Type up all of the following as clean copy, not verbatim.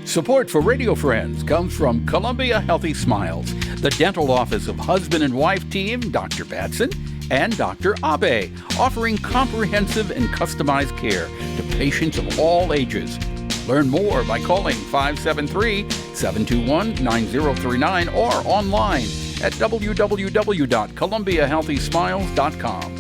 Support for Radio Friends comes from Columbia Healthy Smiles, the dental office of husband and wife team Dr. Batson and Dr. Abe, offering comprehensive and customized care to patients of all ages. Learn more by calling 573-721-9039 or online at www.columbiahealthysmiles.com.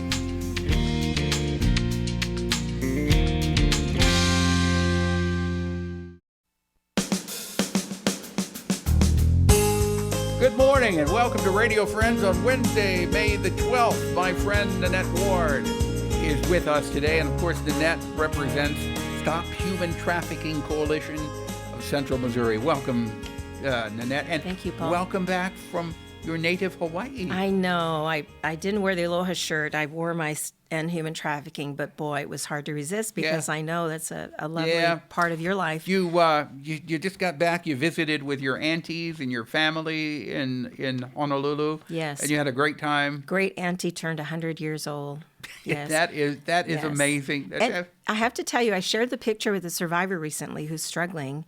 Good morning and welcome to Radio Friends on Wednesday, May the 12th. My friend Nanette Ward is with us today, and of course Nanette represents Stop Human Trafficking Coalition of Central Missouri. Welcome, Nanette, and thank you, Paul. Welcome back from your native Hawaii. I know. I didn't wear the aloha shirt. I wore my End Human Trafficking, but boy, it was hard to resist because I know that's a lovely part of your life. You just got back. You visited with your aunties and your family in Honolulu. Yes. And you had a great time. Great auntie turned 100 years old. Yes. that is amazing. And I have to tell you, I shared the picture with a survivor recently who's struggling,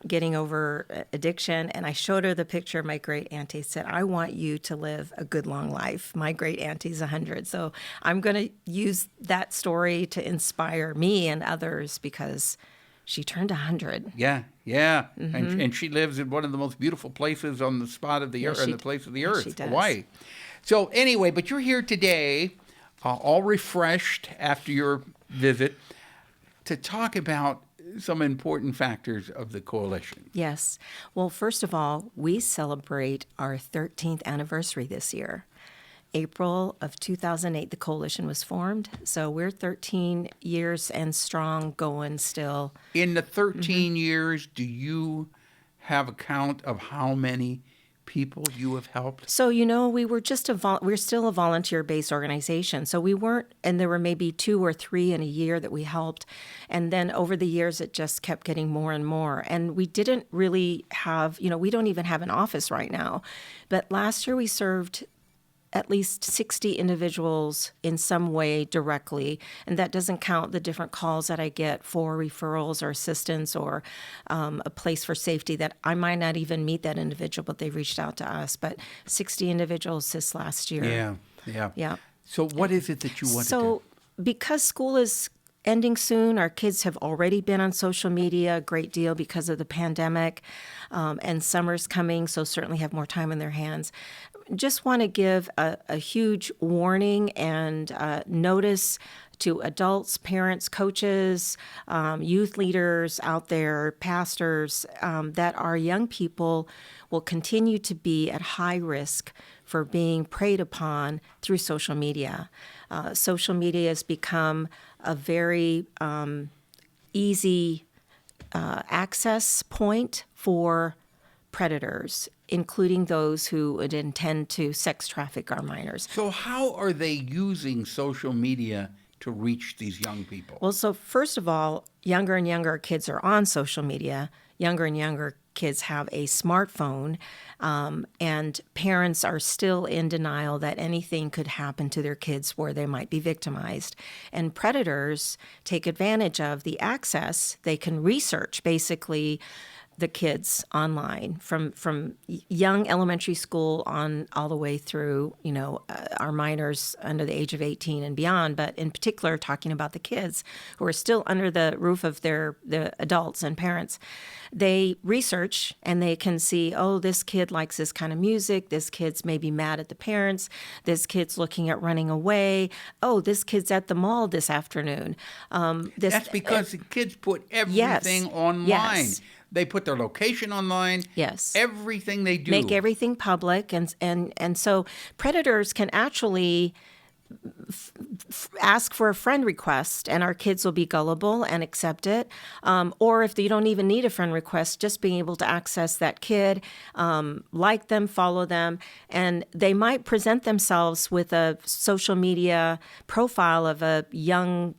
getting over addiction, and I showed her the picture of my great auntie. Said, "I want you to live a good long life." My great auntie's 100, so I'm going to use that story to inspire me and others because she turned 100. Yeah. Mm-hmm. And she lives in one of the most beautiful places on the spot of the earth, on the place of the earth, Hawaii. So anyway, but you're here today, all refreshed after your visit, to talk about some important factors of the coalition. Yes. Well, first of all, we celebrate our 13th anniversary this year. April of 2008, the coalition was formed. So we're 13 years and strong, going still. In the 13 years, do you have a count of how many people you have helped? So, we were we're still a volunteer-based organization. So we weren't, and there were maybe 2 or 3 in a year that we helped. And then over the years, it just kept getting more and more. And we didn't really have, we don't even have an office right now. But last year we served at least 60 individuals in some way directly, and that doesn't count the different calls that I get for referrals or assistance or a place for safety that I might not even meet that individual, but they reached out to us. But 60 individuals this last year. Yeah. So what is it that you want to do? So because school is ending soon, our kids have already been on social media a great deal because of the pandemic, and summer's coming, so certainly have more time in their hands. Just want to give a huge warning and notice to adults, parents, coaches, youth leaders out there, pastors, that our young people will continue to be at high risk for being preyed upon through social media. Social media has become a very easy access point for predators, including those who would intend to sex traffic our minors. So how are they using social media to reach these young people? Well, so first of all, younger and younger kids are on social media. Younger and younger kids have a smartphone, and parents are still in denial that anything could happen to their kids where they might be victimized. And predators take advantage of the access. They can research basically the kids online from young elementary school on all the way through, our minors under the age of 18 and beyond, but in particular talking about the kids who are still under the roof of the adults and parents. They research and they can see, oh, this kid likes this kind of music. This kid's maybe mad at the parents. This kid's looking at running away. Oh, this kid's at the mall this afternoon. That's because the kids put everything online. Yes. They put their location online. Yes. Everything they do. Make everything public. And so predators can actually ask for a friend request, and our kids will be gullible and accept it. Or if you don't even need a friend request, just being able to access that kid, like them, follow them, and they might present themselves with a social media profile of a young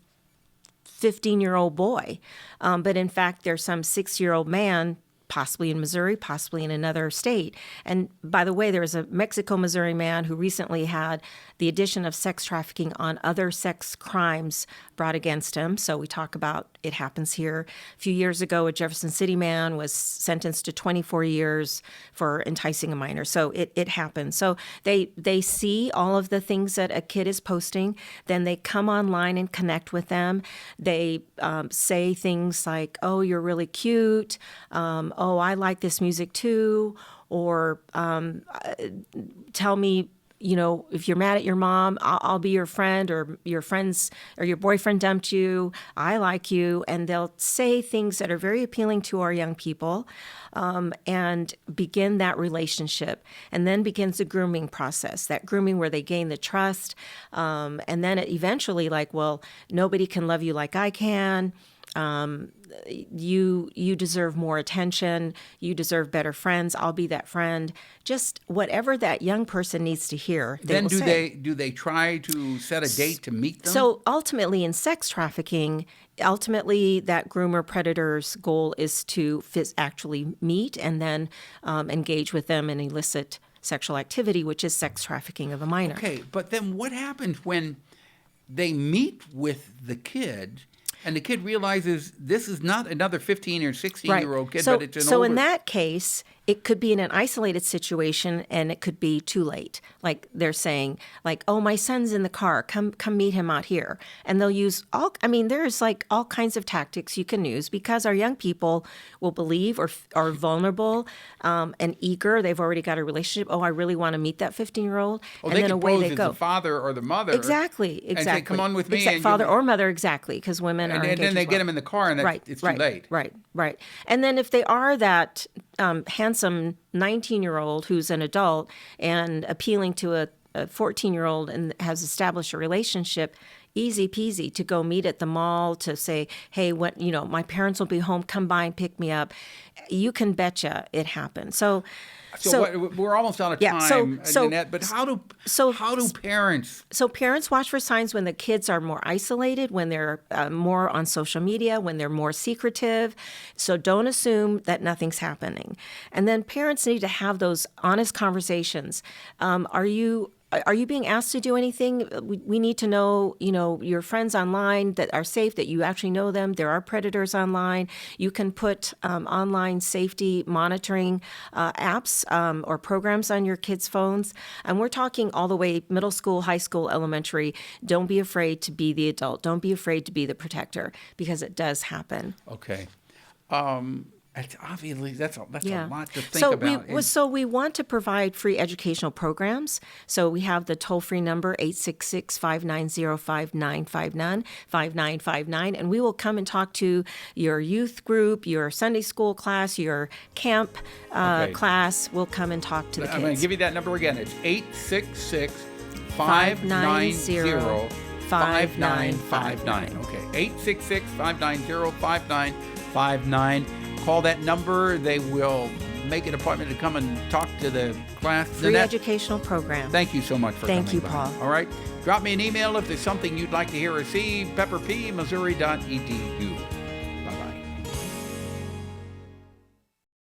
15-year-old boy. But in fact, there's some 6-year-old man, possibly in Missouri, possibly in another state. And by the way, there was a Mexico, Missouri man who recently had the addition of sex trafficking on other sex crimes brought against him. So we talk about it happens here. A few years ago, a Jefferson City man was sentenced to 24 years for enticing a minor. So it happens. So they see all of the things that a kid is posting. Then they come online and connect with them. They say things like, "Oh, you're really cute. Oh, I like this music too." Or tell me, if you're mad at your mom, I'll be your friend, or your friends or your boyfriend dumped you. I like you. And they'll say things that are very appealing to our young people and begin that relationship. And then begins the grooming process, that grooming where they gain the trust. And then it eventually well, nobody can love you like I can. You deserve more attention. You deserve better friends. I'll be that friend. Just whatever that young person needs to hear. Then do they try to set a date to meet them? So ultimately, in sex trafficking, that groomer predator's goal is to actually meet and then engage with them in illicit sexual activity, which is sex trafficking of a minor. Okay, but then what happens when they meet with the kid? And the kid realizes this is not another 15 or 16-year-old kid, but it's an older... So in that case, it could be in an isolated situation, and it could be too late. Like they're saying, "Oh, my son's in the car. Come meet him out here." And they'll use there's all kinds of tactics you can use because our young people will believe or are vulnerable and eager. They've already got a relationship. "Oh, I really want to meet that 15-year-old." Oh, and then away they go. The father or the mother. Exactly. And say, "Come on with me." Father or mother, exactly, because women are engaged. And then they as well. get him in the car, and it's too late. Right. And then if they are that handsome 19-year-old who's an adult and appealing to a 14-year-old and has established a relationship, easy peasy to go meet at the mall, to say, "Hey, my parents will be home. Come by and pick me up." You can betcha it happens. So we're almost out of time, Nanette, but how do parents... So parents watch for signs when the kids are more isolated, when they're more on social media, when they're more secretive. So don't assume that nothing's happening. And then parents need to have those honest conversations. Are you being asked to do anything? We need to know, your friends online that are safe, that you actually know them. There are predators online. You can put online safety monitoring apps or programs on your kids' phones. And we're talking all the way middle school, high school, elementary. Don't be afraid to be the adult. Don't be afraid to be the protector, because it does happen. Okay. Obviously, that's a lot to think about. So we want to provide free educational programs. So we have the toll-free number, 866-590-5959, and we will come and talk to your youth group, your Sunday school class, your camp class. We'll come and talk to the kids. I'm going to give you that number again. It's 866-590-5959. Okay, 866-590-5959. Call that number. They will make an appointment to come and talk to the class. Free Nanette, educational program. Thank you so much for coming. Thank you, Paul. All right. Drop me an email if there's something you'd like to hear or see. pepperpmissouri.edu.